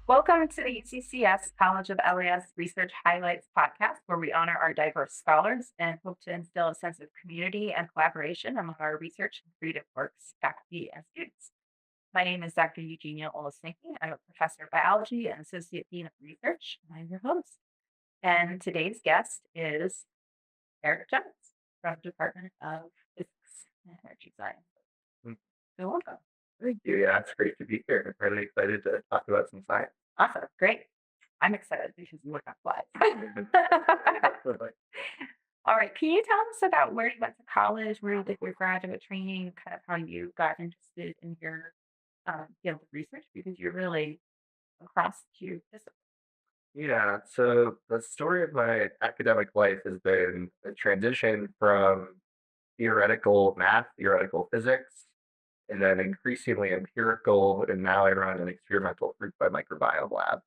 Welcome to the UCCS College of LAS Research Highlights podcast, where we honor our diverse scholars and hope to instill a sense of community and collaboration among our research and creative works, faculty, and students. My name is Dr. Eugenia Olesnicki. I'm a professor of biology and associate dean of research, and I'm your host. And today's guest is Eric Jones from the Department of Physics and Energy Science. Mm, So welcome. Thank you. Yeah, it's great to be here. I'm really excited to talk about some science. Awesome. Great. I'm excited because you look up slides. All right. Can you tell us about where you went to college, where you did your graduate training, kind of how you got interested in your field of research? Because you're really across two disciplines. Yeah, so the story of my academic life has been a transition from theoretical math, theoretical physics, and then increasingly empirical, and now I run an experimental fruit by microbiome lab.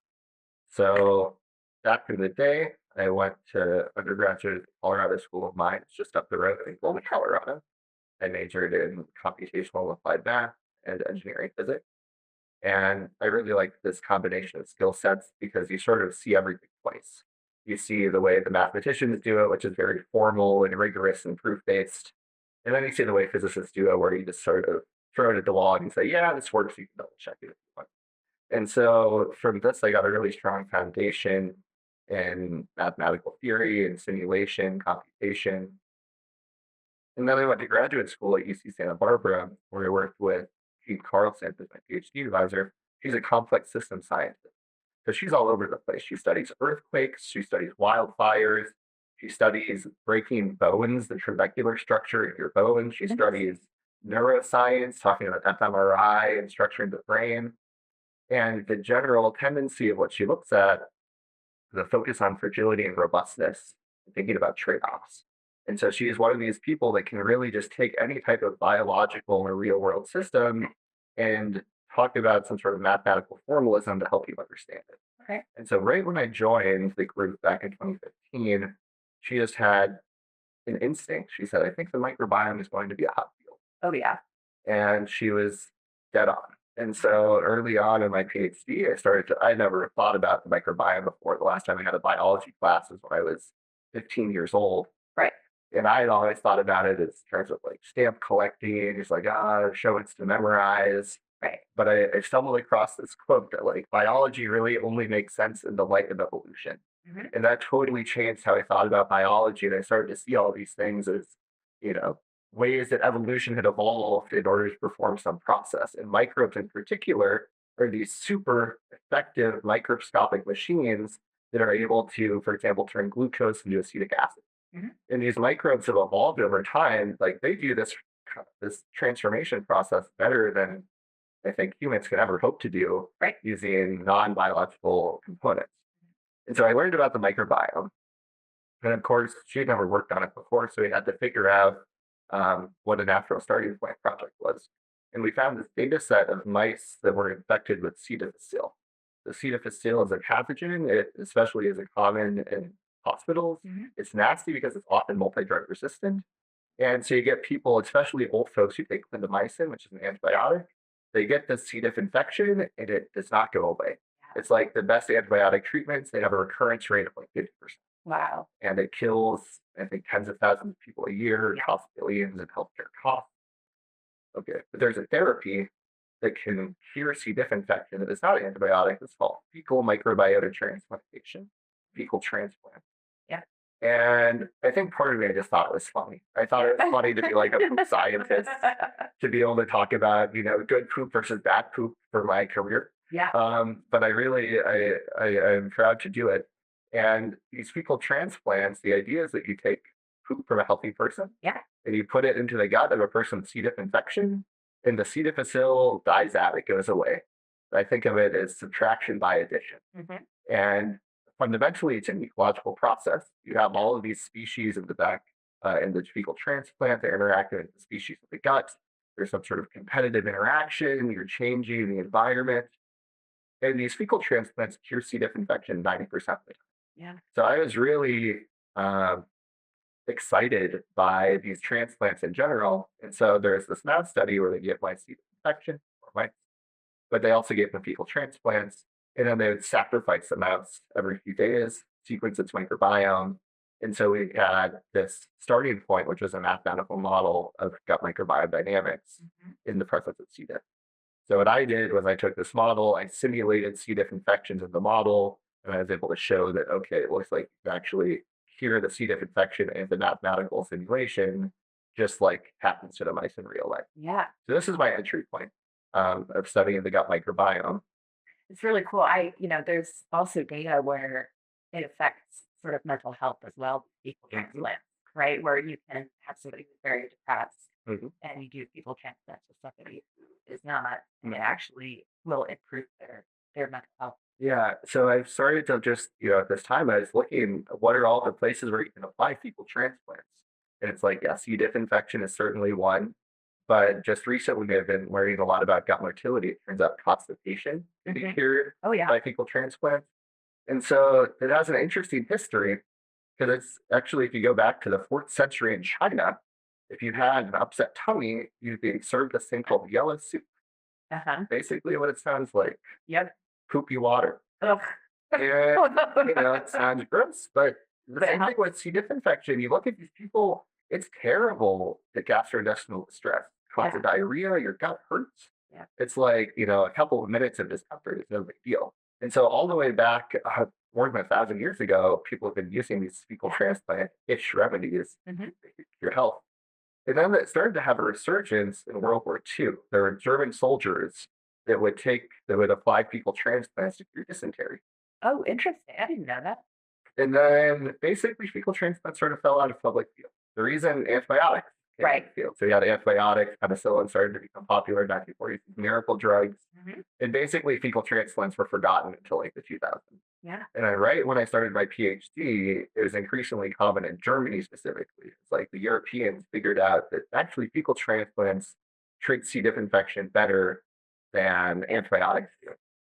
So back in the day, I went to undergraduate at Colorado School of Mines, just up the road in Golden, Colorado. I majored in computational applied math and engineering physics. And I really like this combination of skill sets because you sort of see everything twice. You see the way the mathematicians do it, which is very formal and rigorous and proof based. And then you see the way physicists do it, where you just sort of throw it at the wall and say, yeah, this works. You can double check it if you want. And so from this, I got a really strong foundation in mathematical theory and simulation, computation. And then I went to graduate school at UC Santa Barbara, where I worked with Jean Carlson as my PhD advisor. She's a complex system scientist. So she's all over the place. She studies earthquakes, she studies wildfires, she studies breaking bones, the trabecular structure in your bones. She studies neuroscience, talking about fMRI and structuring the brain. And the general tendency of what she looks at, the focus on fragility and robustness, and thinking about trade offs. And so she is one of these people that can really just take any type of biological or real world system and talk about some sort of mathematical formalism to help you understand it. Okay. And so, right when I joined the group back in 2015, she just had an instinct. She said, I think the microbiome is going to be a hot field. Oh, yeah. And she was dead on. And so early on in my PhD, I never thought about the microbiome before. The last time I had a biology class was when I was 15 years old. Right. And I had always thought about it as terms of like stamp collecting, just like, show it's to memorize. Right. But I stumbled across this quote that like biology really only makes sense in the light of evolution. And that totally changed how I thought about biology. And I started to see all these things as, you know, ways that evolution had evolved in order to perform some process. And microbes in particular are these super effective microscopic machines that are able to, for example, turn glucose into acetic acid. And these microbes have evolved over time. Like they do this transformation process better than I think humans can ever hope to do Right. using non-biological components. And so I learned about the microbiome. And of course, she'd never worked on it before, so we had to figure out what a natural starting point project was. And we found this data set of mice that were infected with C. difficile. The C. difficile is a pathogen, it especially is common in hospitals. It's nasty because it's often multi-drug resistant. And so you get people, especially old folks who take clindamycin, which is an antibiotic, they get this C. diff infection and it does not go away. It's like the best antibiotic treatments, they have a recurrence rate of like 50%. Wow. And it kills, I think, tens of thousands of people a year, it costs billions in healthcare costs. Okay, but there's a therapy that can cure C. diff infection that is not an antibiotic. It's called fecal microbiota transplantation, fecal transplant. Yeah. And I think part of me, I just thought it was funny. I thought it was funny to be like a poop scientist, to be able to talk about, good poop versus bad poop for my career. Yeah. But I'm proud to do it. And these fecal transplants, the idea is that you take poop from a healthy person, Yeah. and you put it into the gut of a person with C. diff infection, and the C. difficile dies out, it goes away. I think of it as subtraction by addition. And fundamentally, it's an ecological process. You have all of these species in the back in the fecal transplant, they're interacting with the species in the gut. There's some sort of competitive interaction, you're changing the environment. And these fecal transplants cure C. diff infection 90% of the time. Yeah. So I was really excited by these transplants in general. And so there's this mouse study where they give mice C. diff infection, or mice, but they also gave them fecal transplants. and then they would sacrifice the mouse every few days, sequence its microbiome. And so we had this starting point, which was a mathematical model of gut microbiome dynamics Mhm. in the presence of C. diff. So what I did was I took this model, I simulated C. diff infections in the model, and I was able to show that, okay, it looks like you can actually cure the C. diff infection in the mathematical simulation, just like happens to the mice in real life. Yeah, So this is my entry point of studying the gut microbiome. it's really cool. There's also data where it affects sort of mental health as well, people Mhm, transplants, right? Where you can have somebody who's very depressed mhm, and you do people transplants with somebody who is not, and it mhm. actually will improve their mental health. Yeah, so I've started to just, at this time I was looking, what are all the places where you can apply fecal transplants? And it's like, yeah, C. diff infection is certainly one. But just recently, I've been learning a lot about gut motility. It turns out constipation can be Hmm. cured Oh yeah. by fecal transplant. And so it has an interesting history because it's actually, if you go back to the fourth century in China, if you had an upset tummy, you'd be served this thing called yellow soup. Uh-huh. Basically, what it sounds like Yep. poopy water. Ugh. And, it sounds gross, but the But it same thing helps. with C. diff infection. You look at these people, it's terrible, the gastrointestinal distress. Causes Yeah. diarrhea, your gut hurts. Yeah. It's like, a couple of minutes of discomfort is no big deal. And so all the way back more than 1,000 years ago, people have been using these fecal Yeah. transplant-ish remedies Hmm. for your health. And then it started to have a resurgence in World War II. There were German soldiers that would apply fecal transplants to cure dysentery. Oh, interesting. I didn't know that. And then basically fecal transplants sort of fell out of public view. The reason antibiotics came into Right. the field. So you had antibiotics, penicillin started to become popular in 1940s, miracle drugs. Hmm. And basically fecal transplants were forgotten until like the 2000s. Yeah. And I right when I started my PhD, it was increasingly common in Germany specifically. It's like the Europeans figured out that actually fecal transplants treat C. diff infection better than antibiotics do.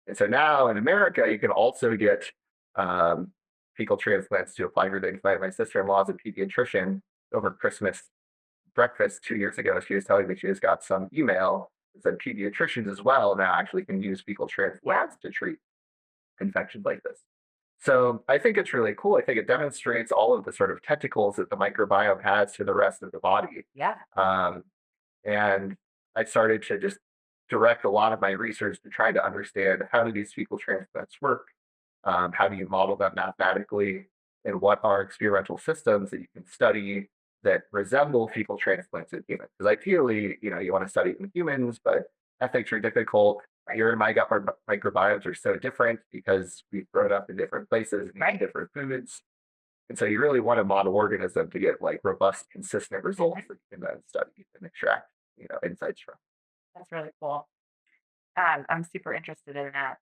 And so now in America, you can also get um, fecal transplants to apply for things. My sister-in-law is a pediatrician. Over Christmas breakfast 2 years ago, she was telling me she just got some email that said pediatricians as well now actually can use fecal Yeah. transplants to treat infections like this. So I think it's really cool. I think it demonstrates all of the sort of tentacles that the microbiome has to the rest of the body. Yeah. Um, and I started to just direct a lot of my research to try to understand how do these fecal transplants work? How do you model them mathematically? And what are experimental systems that you can study that resemble fecal transplants in humans? Because ideally, you want to study it in humans, but ethics are difficult. Right. Your and my gut microbiomes are so different because we've grown up in different places and eaten Right. different foods. And so you really want a model organism to get like robust, consistent results Mhm. that you can then study and extract, insights from. That's really cool. I'm super interested in that.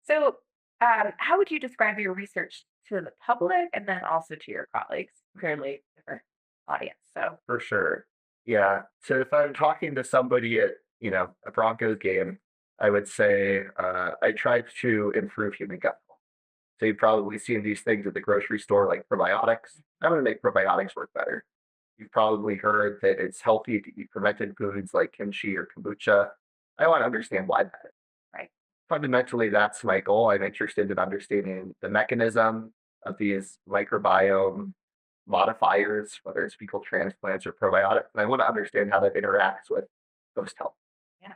So, how would you describe your research to the public and then also to your colleagues? Clearly, different audience. So, For sure. Yeah. So if I'm talking to somebody at, a Broncos game, I would say I tried to improve human gut health. So you've probably seen these things at the grocery store like probiotics. I'm going to make probiotics work better. You've probably heard that it's healthy to eat fermented foods like kimchi or kombucha. I want to understand why that is. right. Fundamentally, that's my goal. I'm interested in understanding the mechanism of these microbiome modifiers, whether it's fecal transplants or probiotics. And I want to understand how that interacts with host health. Yeah.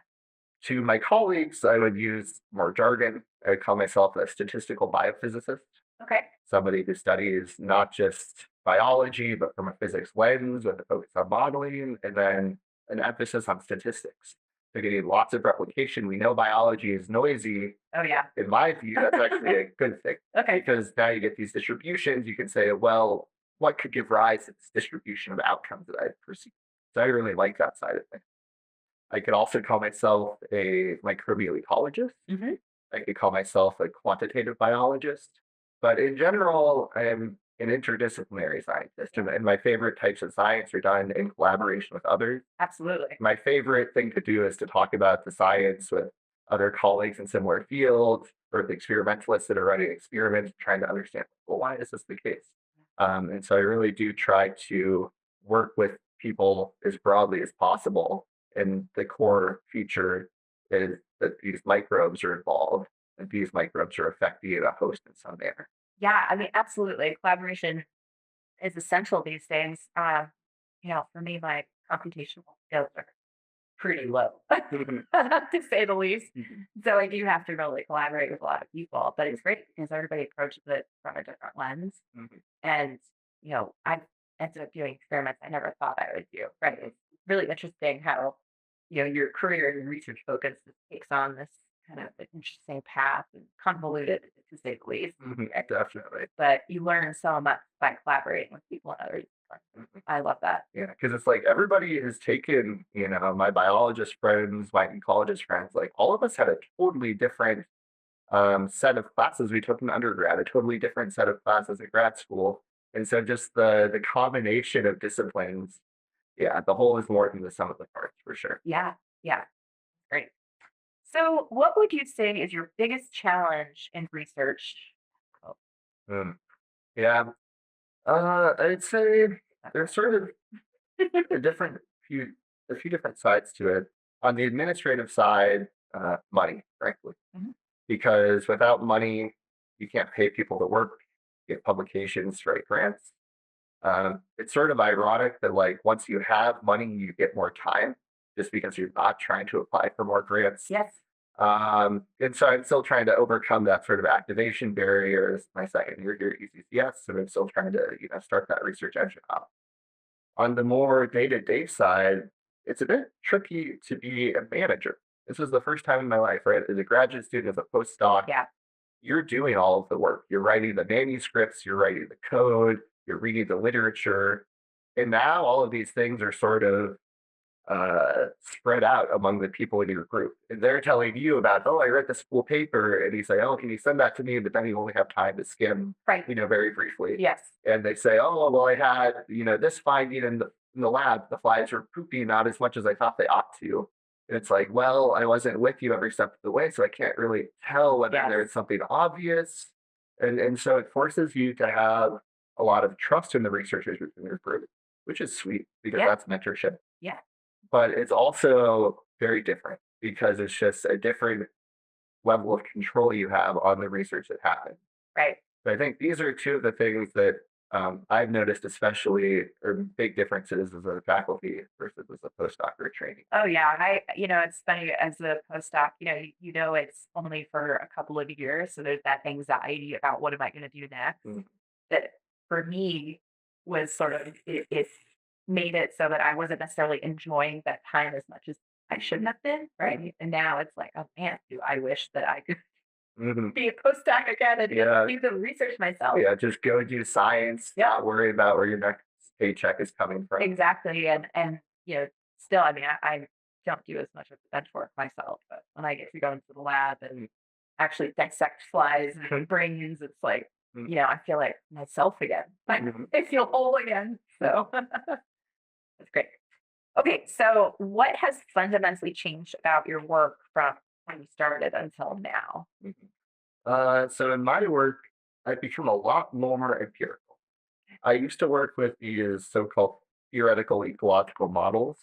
To my colleagues, I would use more jargon. I would call myself a statistical biophysicist, Okay. somebody who studies not just biology, but from a physics lens with a focus on modeling and then an emphasis on statistics. So getting lots of replication. We know biology is noisy. Oh yeah. In my view, that's actually a good thing Okay. because now you get these distributions. You can say, well, what could give rise to this distribution of outcomes that I perceive? So I really like that side of things. I could also call myself a microbial ecologist. Hmm. I could call myself a quantitative biologist. But in general, I'm an interdisciplinary scientist. And my favorite types of science are done in collaboration with others. Absolutely. My favorite thing to do is to talk about the science with other colleagues in similar fields or the experimentalists that are running experiments, trying to understand, well, why is this the case? And so I really do try to work with people as broadly as possible. And the core feature is that these microbes are involved. that these microbes are affecting a host in some manner. Yeah, I mean, absolutely. Collaboration is essential these days. For me, my computational skills are pretty low, Mhm, to say the least. mhm, So I do have to really collaborate with a lot of people, but it's great because everybody approaches it from a different lens. mhm, And, I ended up doing experiments I never thought I would do. Right. It's really interesting how, your career and research focus takes on this kind of an interesting path and convoluted to say the least. mhm, Right? definitely. But you learn so much by collaborating with people in other disciplines. Mhm. I love that. Yeah, because it's like everybody has taken, my biologist friends, my ecologist friends, like all of us had a totally different set of classes we took in undergrad, a totally different set of classes at grad school. And so just the combination of disciplines, yeah, the whole is more than the sum of the parts for sure. Yeah. Yeah. Great. So, what would you say is your biggest challenge in research? Oh, Mm. Yeah. I'd say there's sort of a different few a few different sides to it. On the administrative side, money, frankly, mhm. because without money, you can't pay people to work, get publications, write grants. It's sort of ironic that like once you have money, you get more time just because you're not trying to apply for more grants. Yes. And so I'm still trying to overcome that sort of activation barrier. It's my second year here at UCCS, and I'm still trying to start that research engine up. On the more day-to-day side, it's a bit tricky to be a manager. This was the first time in my life, right? As a graduate student, as a postdoc, Yeah. you're doing all of the work. You're writing the manuscripts, you're writing the code, you're reading the literature. And now all of these things are sort of spread out among the people in your group. And they're telling you about, oh, I read this cool paper. And you say, oh, can you send that to me? But then you only have time to skim, Right. very briefly. Yes. And they say, oh, well, I had, this finding in the lab, the flies were pooping not as much as I thought they ought to. And it's like, well, I wasn't with you every step of the way, so I can't really tell whether Yes. there's something obvious. And so it forces you to have a lot of trust in the researchers within your group, which is sweet because Yeah. that's mentorship. Yeah. But it's also very different because it's just a different level of control you have on the research that happens. Right. So I think these are two of the things that I've noticed, especially or big differences as a faculty versus as a postdoctorate training. Oh yeah, it's funny as a postdoc, it's only for a couple of years, so there's that anxiety about what am I going to do next. Mm, That for me was sort of it made it so that I wasn't necessarily enjoying that time as much as I should have been, right? And now it's like, oh man, do I wish that I could mhm. be a postdoc again and just Yeah, do the research myself. yeah. Just go do science. Yeah. Not worry about where your next paycheck is coming from. Exactly, and, still, I mean, I don't do as much of the bench work myself, but when I get to go into the lab and actually dissect flies and brains, it's like, Mhm, I feel like myself again. mhm. I feel whole again, so that's great. Okay, so what has fundamentally changed about your work from when you started until now? Mhm. So in my work, I've become a lot more empirical. I used to work with these so-called theoretical ecological models,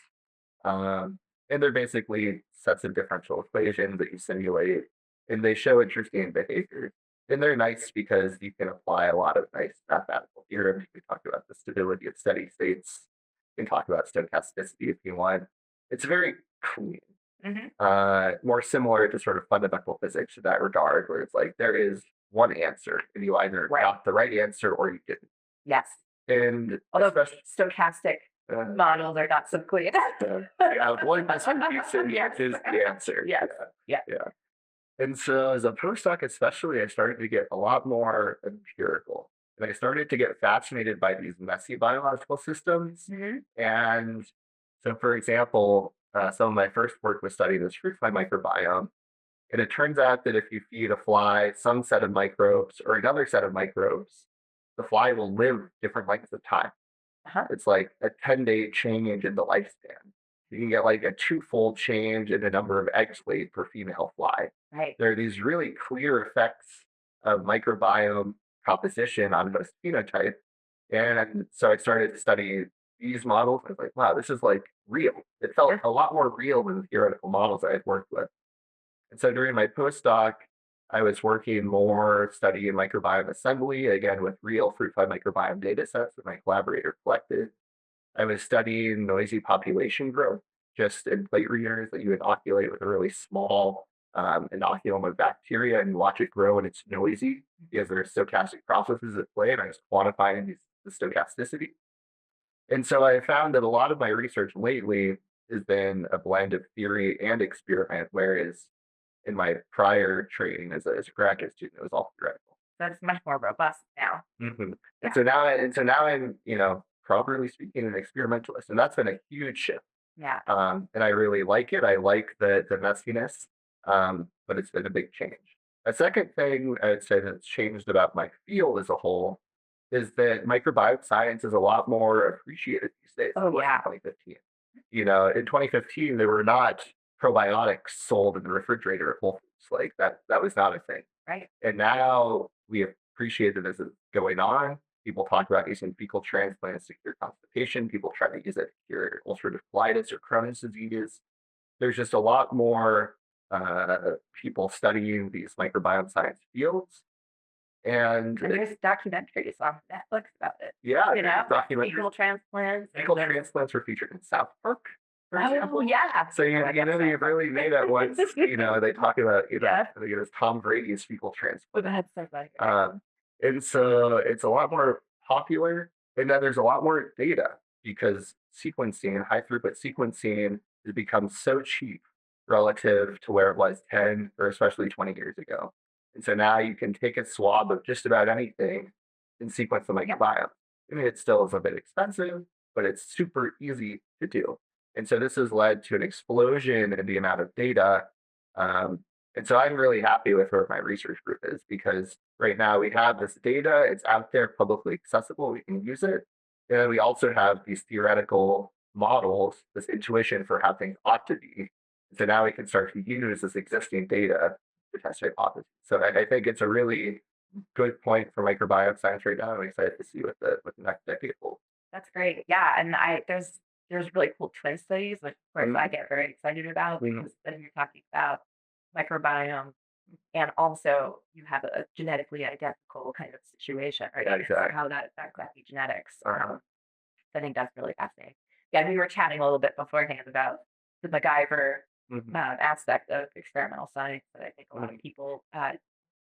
and they're basically sets of differential equations that you simulate, and they show interesting behavior. And they're nice because you can apply a lot of nice mathematical theorems. You can talk about the stability of steady states. You can talk about stochasticity if you want. It's very clean, Hmm. more similar to sort of fundamental physics in that regard, where it's like there is one answer, and you either Right. got the right answer or you didn't. Yes. And Although especially, stochastic uh, models are not so clear. yeah, one distribution Yes. is the answer. Yes. Yeah. Yeah. And so as a postdoc, especially, I started to get a lot more empirical. And I started to get fascinated by these messy biological systems. Hmm. And so, for example, some of my first work was studying this fruit fly microbiome. And it turns out that if you feed a fly some set of microbes or another set of microbes, the fly will live different lengths of time. Uh-huh. It's like a 10-day change in the lifespan. You can get like a twofold change in the number of eggs laid per female fly. Right. There are these really clear effects of microbiome composition on host phenotype. And so I started to study these models. I was like, wow, this is like real. It felt Yeah. a lot more real than the theoretical models I had worked with. And so during my postdoc, I was working more studying microbiome assembly, again with real fruit fly microbiome data sets that my collaborator collected. I was studying noisy population growth, just in plate readers that you inoculate with a really small inoculum of bacteria and watch it grow and it's noisy because there are stochastic processes at play and I was quantifying the stochasticity. And so I found that a lot of my research lately has been a blend of theory and experiment, whereas in my prior training as a graduate student, it was all theoretical. That's much more robust now. Mhm. And Yeah. so now, I'm, properly speaking, an experimentalist, and that's been a huge shift. Yeah. And I really like it. I like the messiness, but it's been a big change. A second thing I'd say that's changed about my field as a whole is that microbiome science is a lot more appreciated these days than Oh, it was in yeah. 2015. In 2015, there were not probiotics sold in the refrigerator at Whole Foods. Like that was not a thing. Right. And now we appreciate that this is going on. People talk about using fecal transplants to cure constipation. People try to use it to cure ulcerative colitis or Crohn's disease. There's just a lot more people studying these microbiome science fields. And And there's documentaries on Netflix about it. yeah, You know, documentaries. fecal transplants. Fecal transplants were featured in South Park, for Oh, example. yeah. So Oh, I love you've South Park. really made it once. They talk about Yeah. I think it was Tom Brady's fecal transplant. That's so funny. And so it's a lot more popular, and then there's a lot more data because sequencing, high throughput sequencing, has become so cheap relative to where it was 10 or especially 20 years ago. And so now you can take a swab of just about anything and sequence the Yeah. microbiome. I mean, it still is a bit expensive, but it's super easy to do. And so this has led to an explosion in the amount of data. Um, and so I'm really happy with where my research group is because right now we have this data, it's out there publicly accessible, we can use it. And then we also have these theoretical models, this intuition for how things ought to be. So now we can start to use this existing data to test hypotheses. So I think it's a really good point for microbiome science right now. I'm excited to see what the next decade holds. That's great. Yeah, and there's really cool twin studies, which of course I Mhm. get very excited about Mhm. because then you're talking about microbiome and also you have a genetically identical kind of situation, right? Yeah, And so exactly. how that affects epigenetics. Uh-huh. I think that's really fascinating. Yeah, we were chatting a little bit beforehand about the MacGyver Mhm. aspect of experimental science that I think a lot of Mhm. people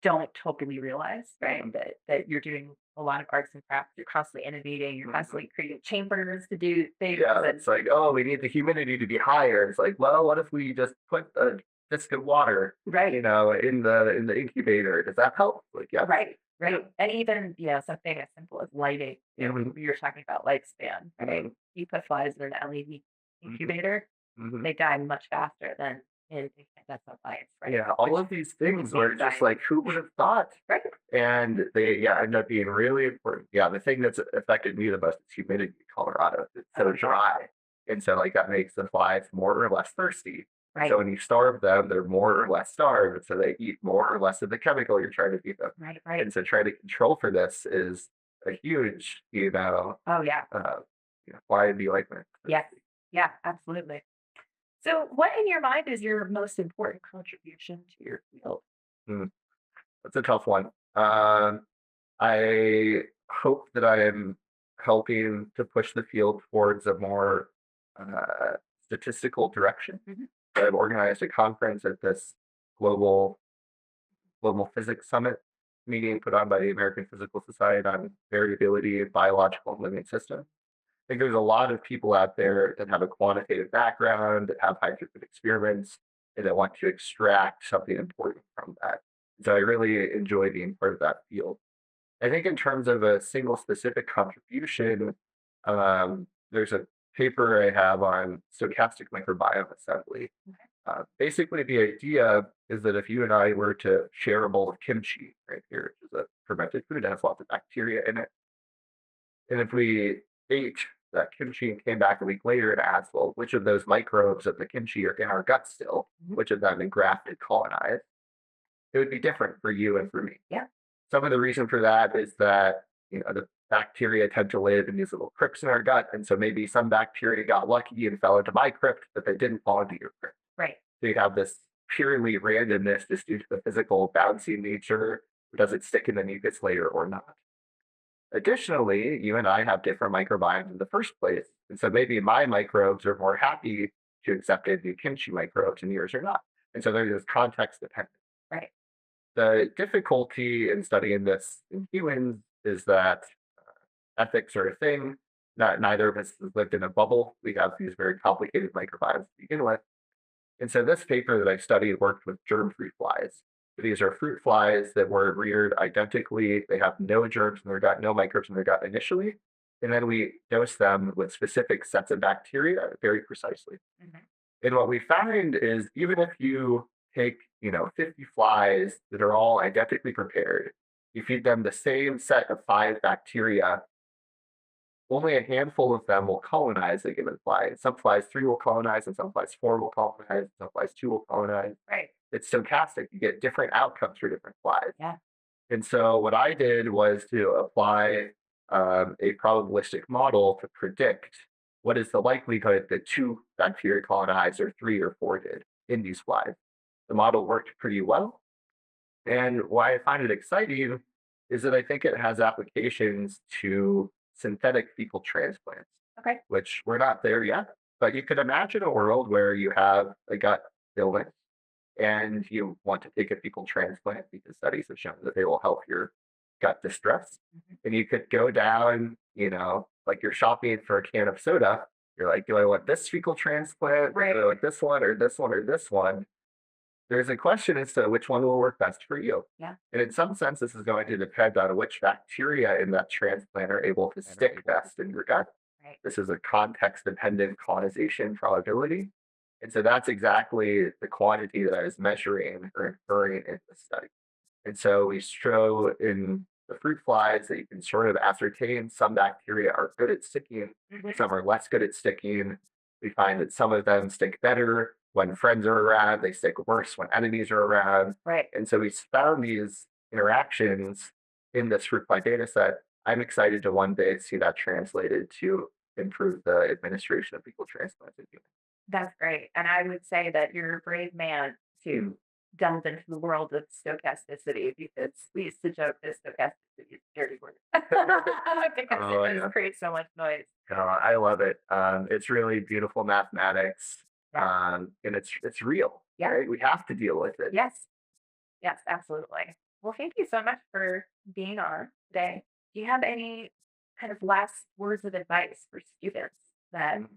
don't totally realize, right? Mhm. That you're doing a lot of arts and crafts. You're constantly innovating. You're Mhm. constantly creating chambers to do things. Yeah, And it's like, oh, we need the humidity to be higher. It's like, well, what if we just put a disk of water, right, in the incubator? Does that help? Like, yes. right, right. And even something as simple as lighting. Mhm. We were talking about lifespan, right? Mhm. You put flies in an LED Mhm. incubator, Mhm. they die much faster than in incandescent lights, right? Yeah, all Which of these things were just die, like, who would have thought? right? And they, yeah, end up being really important. Yeah, the thing that's affected me the most is humidity in Colorado. It's so Oh, yeah, dry. And so, like, that makes the flies more or less thirsty. And so, right, when you starve them, they're more or less starved. And so, they eat more or less of the chemical you're trying to feed them. right, right. And so, trying to control for this is a huge, Oh, yeah, why be like that? yes, yeah, absolutely. So, what in your mind is your most important contribution to your field? Hmm, that's a tough one. I hope that I am helping to push the field towards a more uh, statistical direction. Mhm. I've organized a conference at this global global physics summit meeting put on by the American Physical Society on variability in biological and living systems. I think there's a lot of people out there that have a quantitative background, that have high throughput experiments, and that want to extract something important from that. So I really enjoy being part of that field. I think in terms of a single specific contribution, there's a paper I have on stochastic microbiome assembly. Basically, the idea is that if you and I were to share a bowl of kimchi, right here, which is a fermented food that has lots of bacteria in it, and if we ate that kimchi and came back a week later and asked, well, which of those microbes of the kimchi are in our gut still, Mhm. which of them engrafted, colonized, it would be different for you and for me. Yeah, Some of the reason for that is that the bacteria tend to live in these little crypts in our gut, and so maybe some bacteria got lucky and fell into my crypt, but they didn't fall into your crypt. right. So you have this purely randomness just due to the physical bouncy nature. Does it stick in the mucus layer or not? Additionally, you and I have different microbiomes in the first place. And so maybe my microbes are more happy to accept a new kimchi microbes and yours are not. And so there's this context dependent. Right. The difficulty in studying this in humans is that ethics are a thing. Neither of us has lived in a bubble. We have these very complicated microbiomes to begin with. And so this paper that I studied worked with germ fruit flies. These are fruit flies that were reared identically. They have no germs in their gut, no microbes in their gut initially. And then we dose them with specific sets of bacteria very precisely. Hmm. And what we find is even if you take, 50 flies that are all identically prepared, you feed them the same set of 5 bacteria, only a handful of them will colonize a given fly. Some flies 3 will colonize, and some flies 4 will colonize, some flies 2 will colonize. Right. It's stochastic. You get different outcomes for different flies. Yeah. And so what I did was to apply a probabilistic model to predict what is the likelihood that 2 bacteria colonize or 3 or 4 did in these flies. The model worked pretty well. And why I find it exciting is that I think it has applications to synthetic fecal transplants, Okay. which we're not there yet. But you could imagine a world where you have a gut illness and you want to take a fecal transplant because studies have shown that they will help your gut distress. Hmm. And you could go down, like you're shopping for a can of soda. You're like, do I want this fecal transplant? Right. Do I want this one or this one or this one? There's a question as to which one will work best for you. Yeah. And in some sense, this is going to depend on which bacteria in that transplant are able to stick best in your gut. Right. This is a context dependent colonization probability. And so that's exactly the quantity that I was measuring or inferring in the study. And so we show in the fruit flies that you can sort of ascertain some bacteria are good at sticking, Hmm. some are less good at sticking. We find that some of them stick better when friends are around, they stick worse when enemies are around. Right. And so we found these interactions in this fruit fly data set. I'm excited to one day see that translated to improve the administration of fecal transplants in humans. That's great. And I would say that you're a brave man to delve into the world of stochasticity because we used to joke that stochasticity is a dirty word because Oh, it just yeah. creates so much noise. I love it. It's really beautiful mathematics, Yeah. and it's real, Yeah. right? We have to deal with it. Yes. Yes, absolutely. Well, thank you so much for being on today. Do you have any kind of last words of advice for students that Mm,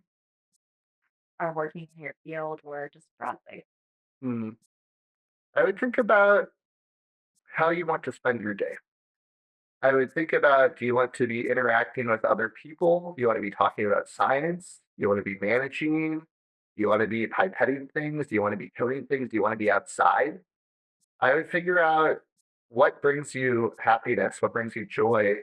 are working in your field or just broadly? mm. I would think about how you want to spend your day. I would think about, do you want to be interacting with other people? Do you want to be talking about science? Do you want to be managing? Do you want to be pipetting things? Do you want to be coding things? Do you want to be outside? I would figure out what brings you happiness, what brings you joy,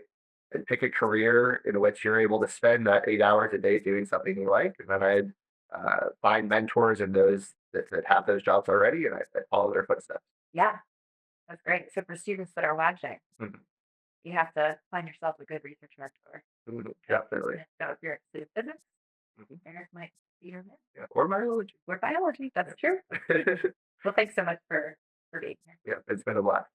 and pick a career in which you're able to spend that 8 hours a day doing something you like. And then I'd find mentors in those that have those jobs already, and I follow their footsteps. Yeah, that's great. So for students that are watching, Mhm, you have to find yourself a good research mentor. mhm, And definitely. so if you're into physics, Mhm, Eric might be your man. yeah. Or biology. Or biology, that's true. Well, thanks so much for being here. Yeah, it's been a blast.